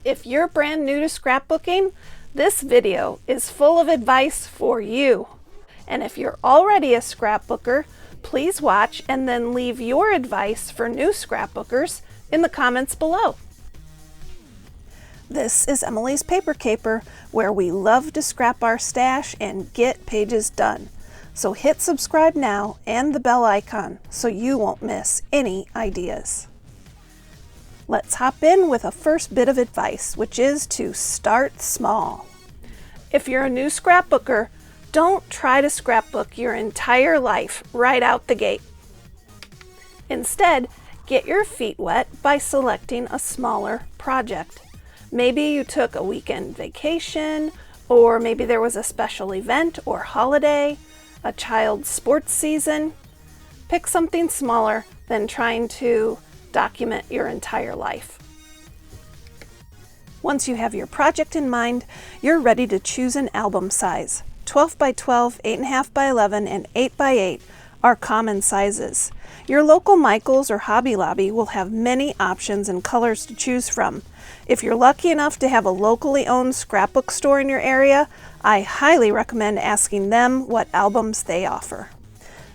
If you're brand new to scrapbooking, this video is full of advice for you. And if you're already a scrapbooker, please watch and then leave your advice for new scrapbookers in the comments below. This is Emilee's Paper Caper, where we love to scrap our stash and get pages done. So hit subscribe now and the bell icon so you won't miss any ideas. Let's hop in with a first bit of advice, which is to start small. If you're a new scrapbooker, don't try to scrapbook your entire life right out the gate. Instead, get your feet wet by selecting a smaller project. Maybe you took a weekend vacation, or maybe there was a special event or holiday, a child's sports season. Pick something smaller than trying to document your entire life. Once you have your project in mind, you're ready to choose an album size. 12 by 12, 8.5 by 11, and 8 by 8 are common sizes. Your local Michaels or Hobby Lobby will have many options and colors to choose from. If you're lucky enough to have a locally owned scrapbook store in your area, I highly recommend asking them what albums they offer.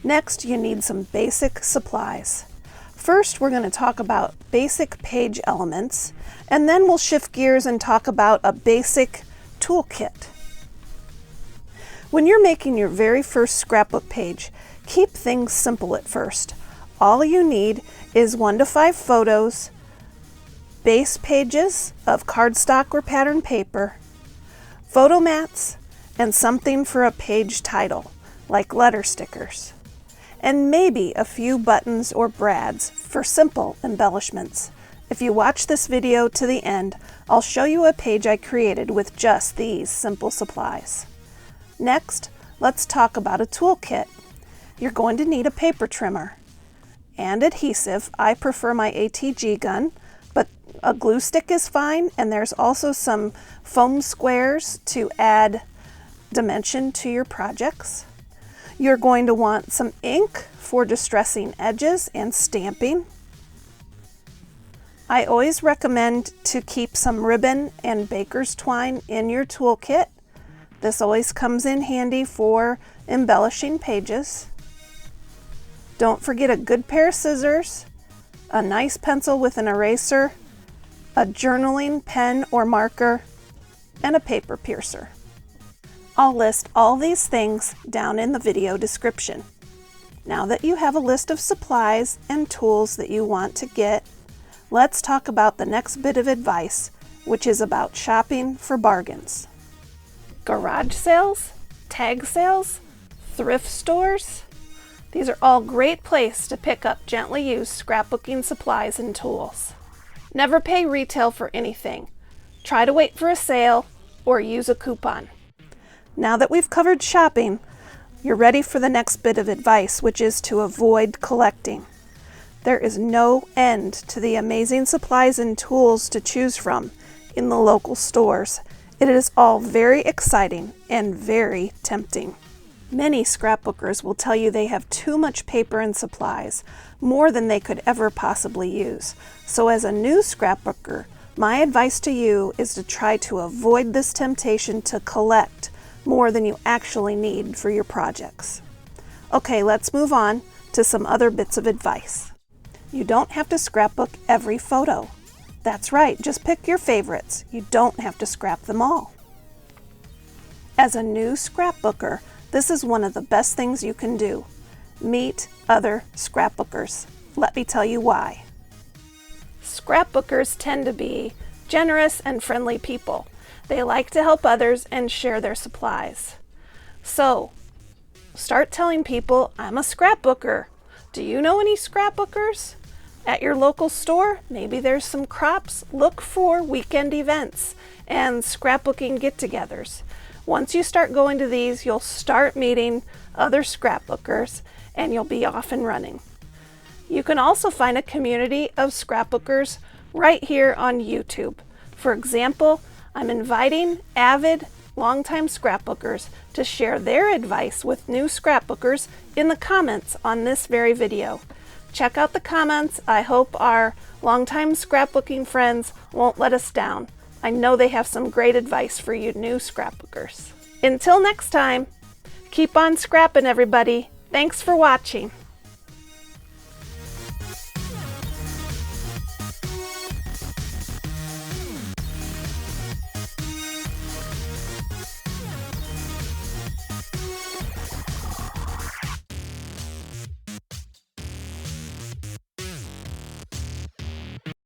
Next, you need some basic supplies. First, we're going to talk about basic page elements, and then we'll shift gears and talk about a basic toolkit. When you're making your very first scrapbook page, keep things simple at first. All you need is 1 to 5 photos, base pages of cardstock or pattern paper, photo mats, and something for a page title, like letter stickers, and maybe a few buttons or brads for simple embellishments. If you watch this video to the end, I'll show you a page I created with just these simple supplies. Next, let's talk about a toolkit. You're going to need a paper trimmer and adhesive. I prefer my ATG gun, but a glue stick is fine, and there's also some foam squares to add dimension to your projects. You're going to want some ink for distressing edges and stamping. I always recommend to keep some ribbon and baker's twine in your toolkit. This always comes in handy for embellishing pages. Don't forget a good pair of scissors, a nice pencil with an eraser, a journaling pen or marker, and a paper piercer. I'll list all these things down in the video description. Now that you have a list of supplies and tools that you want to get, let's talk about the next bit of advice, which is about shopping for bargains. Garage sales, tag sales, thrift stores. These are all great places to pick up gently used scrapbooking supplies and tools. Never pay retail for anything. Try to wait for a sale or use a coupon. Now that we've covered shopping, you're ready for the next bit of advice, which is to avoid collecting. There is no end to the amazing supplies and tools to choose from in the local stores. It is all very exciting and very tempting. Many scrapbookers will tell you they have too much paper and supplies, more than they could ever possibly use. So as a new scrapbooker, my advice to you is to try to avoid this temptation to collect more than you actually need for your projects. Okay, let's move on to some other bits of advice. You don't have to scrapbook every photo. That's right, just pick your favorites. You don't have to scrap them all. As a new scrapbooker, this is one of the best things you can do. Meet other scrapbookers. Let me tell you why. Scrapbookers tend to be generous and friendly people. They like to help others and share their supplies. So, start telling people, I'm a scrapbooker. Do you know any scrapbookers? At your local store, maybe there's some crops. Look for weekend events and scrapbooking get-togethers. Once you start going to these, you'll start meeting other scrapbookers and you'll be off and running. You can also find a community of scrapbookers right here on YouTube. For example, I'm inviting avid, longtime scrapbookers to share their advice with new scrapbookers in the comments on this very video. Check out the comments. I hope our longtime scrapbooking friends won't let us down. I know they have some great advice for you new scrapbookers. Until next time, keep on scrapping, everybody. Thanks for watching.